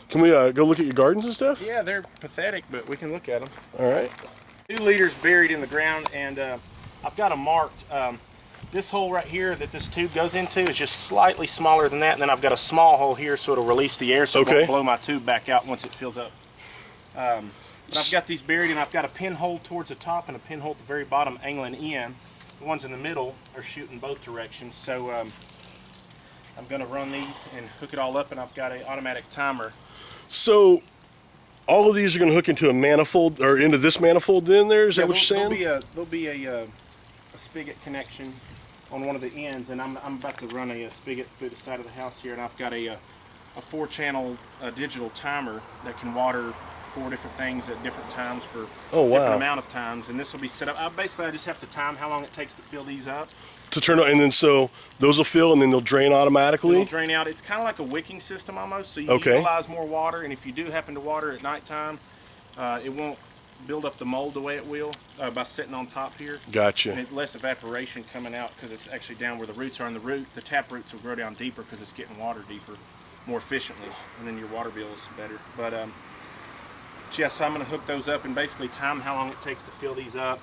Can we go look at your gardens and stuff? Yeah, they're pathetic, but we can look at them. All right. 2 liters buried in the ground, and I've got them marked. This hole right here that this tube goes into is just slightly smaller than that, and then I've got a small hole here so it'll release the air so it won't blow my tube back out once it fills up. But I've got these buried, and I've got a pinhole towards the top and a pinhole at the very bottom angling in. The ones in the middle are shooting both directions, so I'm going to run these and hook it all up, and I've got an automatic timer. So all of these are going to hook into a manifold, or into this manifold then there? Is that what you're saying? There'll be a spigot connection on one of the ends, and I'm about to run a spigot through the side of the house here, and I've got a 4-channel digital timer that can water 4 different things at different times for different amount of times, and this will be set up. Basically, I just have to time how long it takes to fill these up. To turn on, and then so those will fill, and then they'll drain automatically? They'll drain out. It's kind of like a wicking system almost, so you utilize more water, and if you do happen to water at nighttime, it won't build up the mold the way it will by sitting on top here. Gotcha. And less evaporation coming out because it's actually down where the roots are, and the tap roots will grow down deeper because it's getting water deeper more efficiently, and then your water bill is better. But yeah, so I'm going to hook those up and basically time how long it takes to fill these up.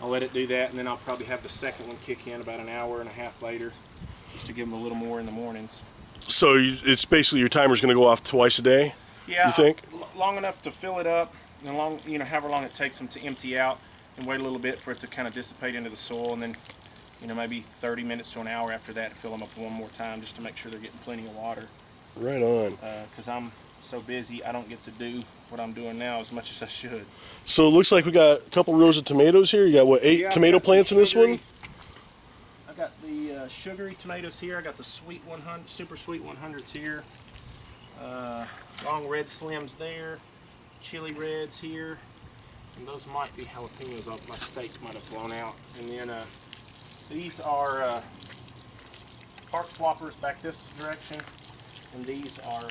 I'll let it do that, and then I'll probably have the second one kick in about an hour and a half later, just to give them a little more in the mornings. So it's basically your timer's going to go off twice a day? Yeah, you think? Long enough to fill it up, and however long it takes them to empty out, and wait a little bit for it to kind of dissipate into the soil, and then maybe 30 minutes to an hour after that to fill them up one more time just to make sure they're getting plenty of water. Right on. Because I'm so busy, I don't get to do what I'm doing now as much as I should. So it looks like we got a couple rows of tomatoes here. You got what, 8 tomato plants in this one? I got the sugary tomatoes here. I got the sweet 100, super sweet 100s here. Long red slims there. Chili reds here. And those might be jalapenos. My steak might have blown out. And then these are park swappers back this direction. And these are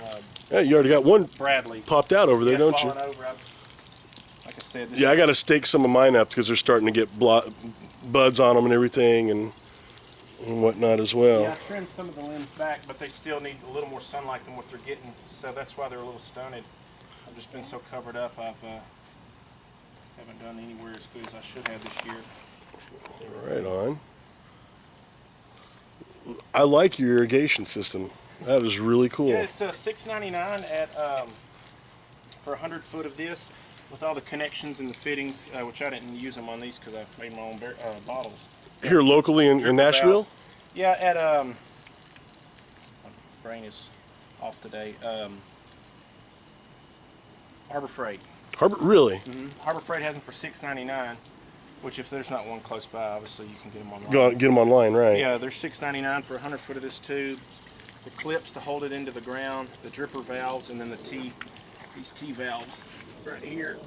yeah, you already got one Bradley popped out over there, don't you? Over. Like I said, yeah, I got to stake some of mine up because they're starting to get buds on them and everything and whatnot as well. Yeah, I trimmed some of the limbs back, but they still need a little more sunlight than what they're getting, so that's why they're a little stunted. I've just been so covered up, I haven't done anywhere as good as I should have this year. Right on. I like your irrigation system. That is really cool. Yeah, it's $6.99 at for 100 foot of this, with all the connections and the fittings, which I didn't use them on these because I made my own bottles. Here locally in Nashville? Valves. Yeah, at my brain is off today. Harbor Freight. Really? Mm-hmm. Harbor Freight has them for $6.99. Which, if there's not one close by, obviously you can get them online. Get them online, right? Yeah, they're $6.99 for 100 foot of this tube. The clips to hold it into the ground, the dripper valves, and then these T valves right here.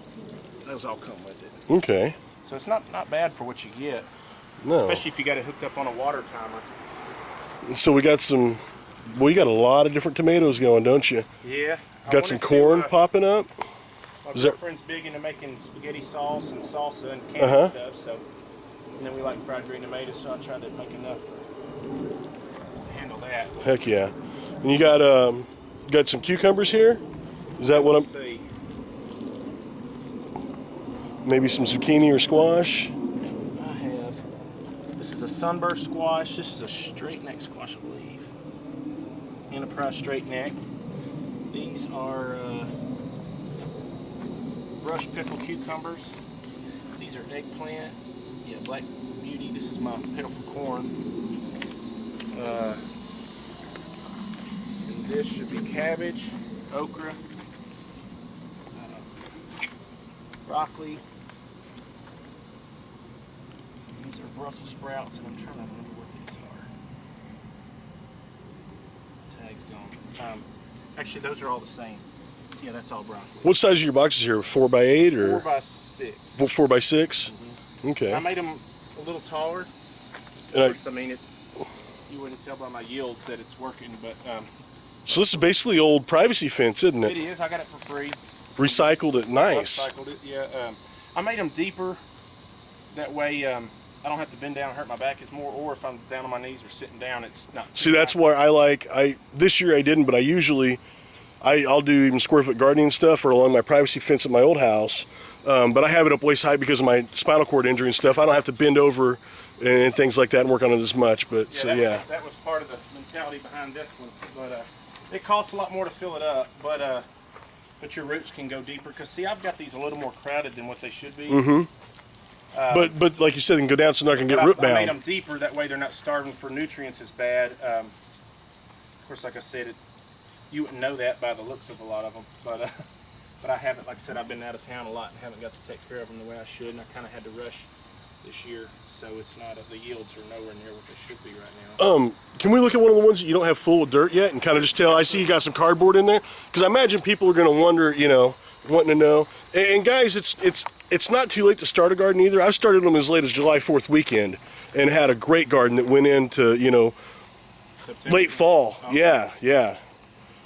Those all come with it. Okay. So it's not bad for what you get. No. Especially if you got it hooked up on a water timer. So we got some. Well, you got a lot of different tomatoes going, don't you? Yeah. Got some corn popping up. My girlfriend's big into making spaghetti sauce and salsa and canned stuff, so, and then we like fried green tomatoes, so I tried to make enough to handle that. Heck yeah. And you got some cucumbers here? Is that what I'm... See. Maybe some zucchini or squash? I have. This is a sunburst squash. This is a straight neck squash, I believe. Enterprise straight neck. These are brush pickle cucumbers. These are eggplant. Yeah, black beauty. This is my pitiful corn. And this should be cabbage, okra, broccoli. These are Brussels sprouts, and I'm trying to remember what these are. Tag's gone. Actually, those are all the same. Yeah, that's all broccoli. What size are your boxes here? 4x8 or 4x6? 4x6. Mm-hmm. Okay. I made them a little taller. I mean, you wouldn't tell by my yields that it's working, but. So this is basically old privacy fence, isn't it? It is. I got it for free. Recycled it. Nice. Recycled it. Yeah. I made them deeper. That way, I don't have to bend down and hurt my back. It's more, or if I'm down on my knees or sitting down, it's not. See, that's where I like. This year I didn't, but I usually. I'll do even square foot gardening stuff or along my privacy fence at my old house. But I have it up waist height because of my spinal cord injury and stuff. I don't have to bend over and things like that and work on it as much. But that was part of the mentality behind this one. But it costs a lot more to fill it up. But your roots can go deeper. Because see, I've got these a little more crowded than what they should be. But like you said, they can go down so they're not going to get root bound. I made them deeper. That way they're not starving for nutrients as bad. Of course, like I said, you wouldn't know that by the looks of a lot of them. But I haven't, like I said, I've been out of town a lot and haven't got to take care of them the way I should. And I kind of had to rush this year. So it's not, the yields are nowhere near what they should be right now. Can we look at one of the ones that you don't have full of dirt yet and kind of just tell? I see you got some cardboard in there, because I imagine people are going to wonder, wanting to know. And guys, it's not too late to start a garden either. I started them as late as July 4th weekend and had a great garden that went into September. Late fall. Okay. Yeah.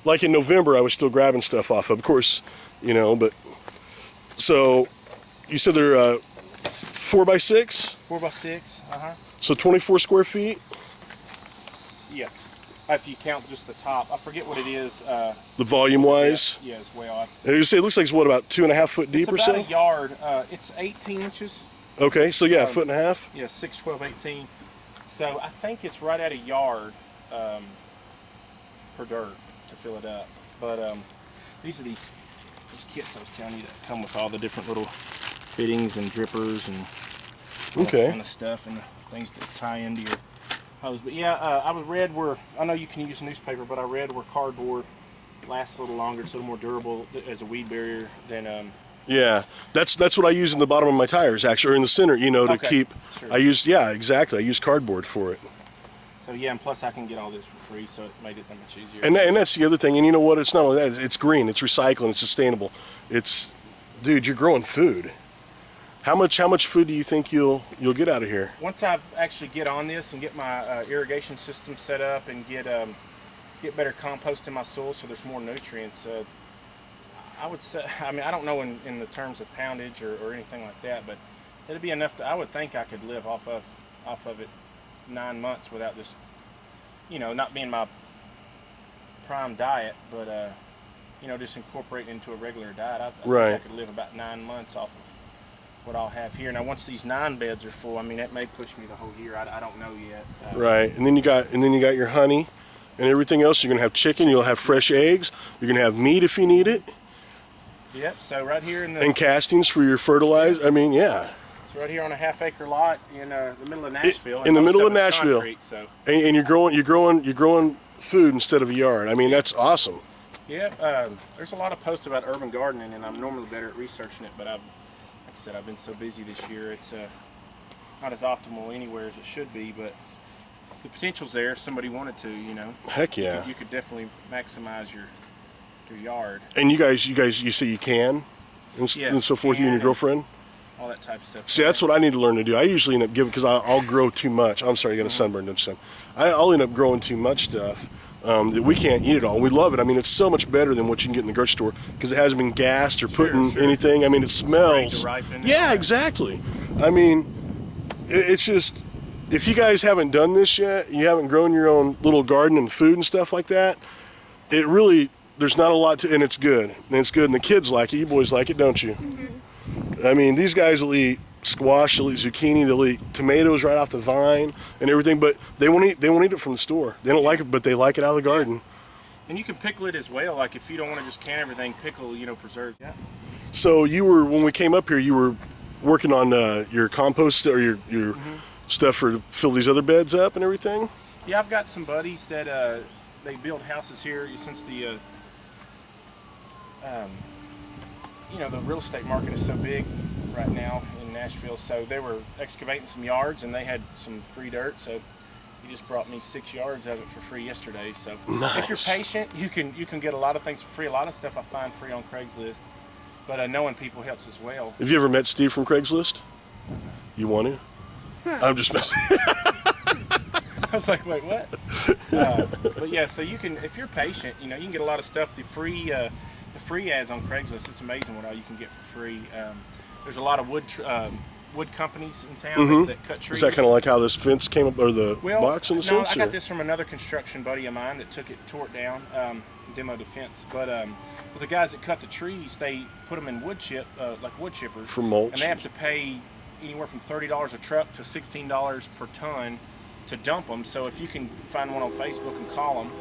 Like in November, I was still grabbing stuff off of course, but so you said they're 4x6. 4x6, So 24 square feet? Yes. If you count just the top. I forget what it is. The volume-wise? Yeah, it's way off. And you say it looks like it's, what, about 2.5 foot deep or so? It's about a yard. It's 18 inches. Okay, so yeah, a foot and a half? Yeah, 6, 12, 18. So I think it's right at a yard per dirt to fill it up. But these are these kits I was telling you that come with all the different little fittings and drippers and all that kind of stuff, and the things that tie into your hose. But yeah, I read where, I know you can use newspaper, but I read where cardboard lasts a little longer, it's a little more durable as a weed barrier than yeah, that's what I use in the bottom of my tires, actually, or in the center, to keep. Sure. I use cardboard for it. So yeah, and plus I can get all this for free, so it made it that much easier. And that's the other thing. And you know what? It's not only that. It's green. It's recycling. It's sustainable. Dude, you're growing food. How much food do you think you'll get out of here? Once I've actually get on this and get my irrigation system set up and get better compost in my soil, so there's more nutrients. I would say, I don't know in the terms of poundage or anything like that, but it'd be enough I would think I could live off of it 9 months without just, not being my prime diet, but just incorporating into a regular diet. I think I could live about 9 months off of what I'll have here. Now, once these 9 beds are full, that may push me the whole year. I don't know yet. Right, and then you got your honey and everything else. You're gonna have chicken. You'll have fresh eggs. You're gonna have meat if you need it. Yep. So right here and castings for your fertilizer. Yeah. It's right here on a half-acre lot in the middle of Nashville. In the middle of Nashville. Concrete, so. And you're growing food instead of a yard. That's awesome. Yeah. There's a lot of posts about urban gardening, and I'm normally better at researching it, but like I said, I've been so busy this year. It's not as optimal anywhere as it should be, but the potential's there if somebody wanted to. Heck yeah. You could definitely maximize your yard. And you say you can, and so forth. You and your girlfriend. All that type of stuff. See, that's what I need to learn to do. I usually end up giving, because I'll grow too much. I'm sorry, you got a sunburn, don't you? I'll end up growing too much stuff that we can't eat it all. We love it. It's so much better than what you can get in the grocery store because it hasn't been gassed or put in anything. It smells. Yeah, exactly. It's just, if you guys haven't done this yet, you haven't grown your own little garden and food and stuff like that, it really, there's not a lot to, and it's good. And the kids like it. You boys like it, don't you? Mm-hmm. These guys will eat squash, they'll eat zucchini, they'll eat tomatoes right off the vine and everything, but they won't eat it from the store. They don't like it, but they like it out of the garden. And you can pickle it as well. Like if you don't want to just can everything, pickle, preserve. Yeah. So when we came up here, you were working on your compost or your stuff to fill these other beds up and everything? Yeah, I've got some buddies that they build houses here since the the real estate market is so big right now in Nashville, so they were excavating some yards and they had some free dirt, so he just brought me 6 yards of it for free yesterday. So nice. If you're patient, you can get a lot of things for free. A lot of stuff I find free on Craigslist, but knowing people helps as well. Have you ever met Steve from Craigslist? You want to? I'm just messing. I was like, wait, what? But yeah, so you can, if you're patient, you can get a lot of stuff. The free ads on Craigslist, it's amazing what all you can get for free. There's a lot of wood wood companies in town that cut trees. Is that kind of like how this fence came up, or the box in the sense? No, I got this from another construction buddy of mine that tore it down, demoed the fence. But the guys that cut the trees, they put them in wood chip, like wood chippers. For mulch. And they have to pay anywhere from $30 a truck to $16 per ton to dump them. So if you can find one on Facebook and call them,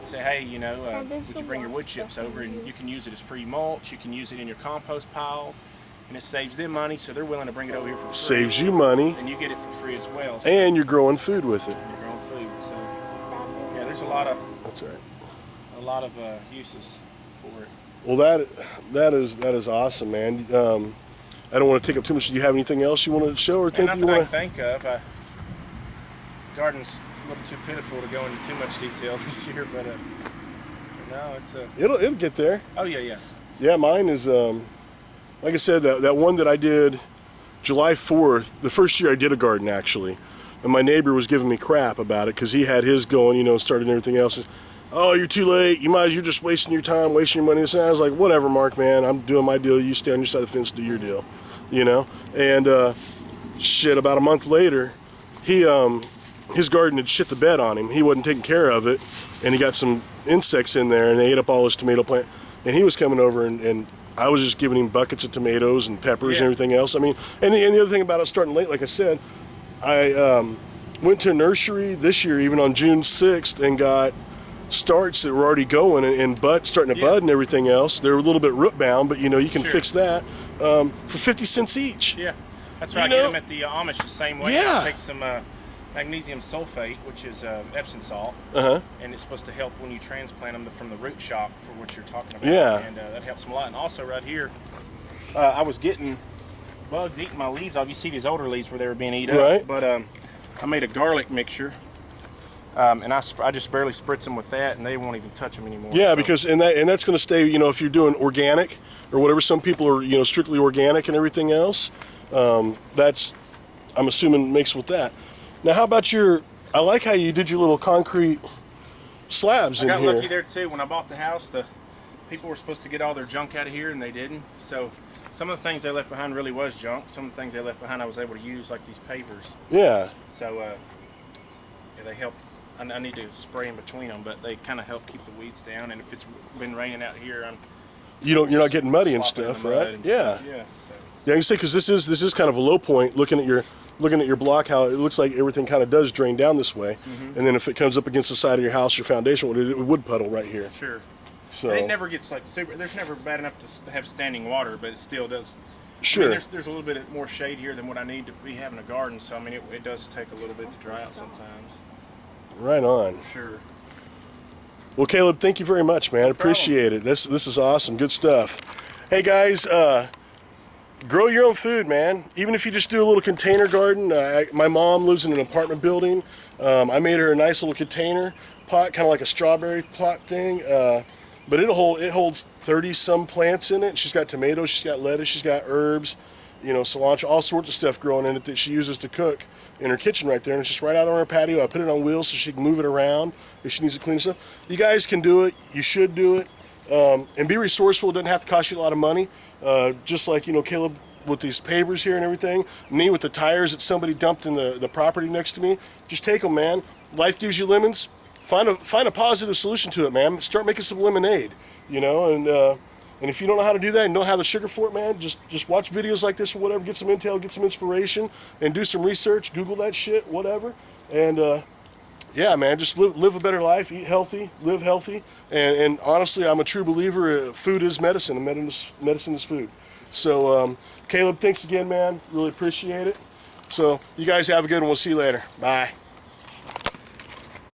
say, hey, you know, would you bring your wood chips over, and you can use it as free mulch. You can use it in your compost piles, and it saves them money, so they're willing to bring it over here for free. Saves you money. And you get it for free as well. So and you're growing food with it. you're growing food. So yeah, there's a lot of uses for it. Well, that is awesome, man. I don't want to take up too much. Do you have anything else you want to show or think you want to? Nothing I can think of. Garden's a little too pitiful to go into too much detail this year, but no, it's a. It'll get there. Oh yeah. Yeah, mine is like I said, that one that I did July 4th, the first year I did a garden actually, and my neighbor was giving me crap about it because he had his going, you know, started everything else. Oh, you're too late. You're just wasting your time, wasting your money. And I was like, whatever, Mark, man. I'm doing my deal. You stay on your side of the fence, do your deal, you know. And shit, about a month later, his garden had shit the bed on him. He wasn't taking care of it, and he got some insects in there, and they ate up all his tomato plant. And he was coming over, and I was just giving him buckets of tomatoes and peppers and everything else. I mean, and the other thing about it starting late, like I said, I went to a nursery this year, even on June 6th, and got starts that were already going and starting to bud and everything else. They're a little bit root bound, but you know, you can fix that for 50 cents each. Yeah, that's right. I get them at the Amish the same way. Yeah. I take some magnesium sulfate, which is Epsom salt, and it's supposed to help when you transplant them from the root shock for what you're talking about. Yeah. And that helps them a lot. And also right here, I was getting bugs eating my leaves off. You see these older leaves where they were being eaten up. But I made a garlic mixture. And I just barely spritz them with that, and they won't even touch them anymore. Yeah, so. because that's going to stay. You know, if you're doing organic or whatever, some people are, you know, strictly organic and everything else. That's, I'm assuming, mixed with that. Now, how about I like how you did your little concrete slabs in here. I got lucky there too. When I bought the house, the people were supposed to get all their junk out of here, and they didn't. So some of the things they left behind really was junk. Some of the things they left behind I was able to use, like these pavers. Yeah. So yeah, they helped. I need to spray in between them, but they kind of help keep the weeds down. And if it's been raining out here, you're not getting muddy and stuff, right? Yeah. Yeah. So. Yeah, you say, because this is kind of a low point. Looking at your block, how it looks like everything kind of does drain down this way, and then if it comes up against the side of your house, your foundation, it would puddle right here. Sure. So it never gets like super. There's never bad enough to have standing water, but it still does. Sure. I mean, there's a little bit more shade here than what I need to be having a garden. So I mean, it does take a little bit to dry out sometimes. Right on. Sure. Well, Caleb, thank you very much, man. Appreciate it. This is awesome. Good stuff. Hey guys, grow your own food, man. Even if you just do a little container garden. My mom lives in an apartment building. I made her a nice little container pot, kind of like a strawberry plot thing. But it holds 30 some plants in it. She's got tomatoes, she's got lettuce, she's got herbs, you know, cilantro, all sorts of stuff growing in it that she uses to cook in her kitchen right there. And it's just right out on her patio. I put it on wheels so she can move it around if she needs to clean stuff. You guys can do it. You should do it. And be resourceful. It doesn't have to cost you a lot of money. Just like, you know, Caleb with these pavers here and everything. Me with the tires that somebody dumped in the property next to me. Just take them, man. Life gives you lemons. Find a positive solution to it, man. Start making some lemonade, you know, and if you don't know how to do that and don't have the sugar for it, man, just watch videos like this or whatever, get some intel, get some inspiration, and do some research, Google that shit, whatever. And yeah, man, just live a better life, eat healthy, live healthy. And honestly, I'm a true believer, food is medicine, and medicine is food. So, Caleb, thanks again, man. Really appreciate it. So, you guys have a good one. We'll see you later. Bye.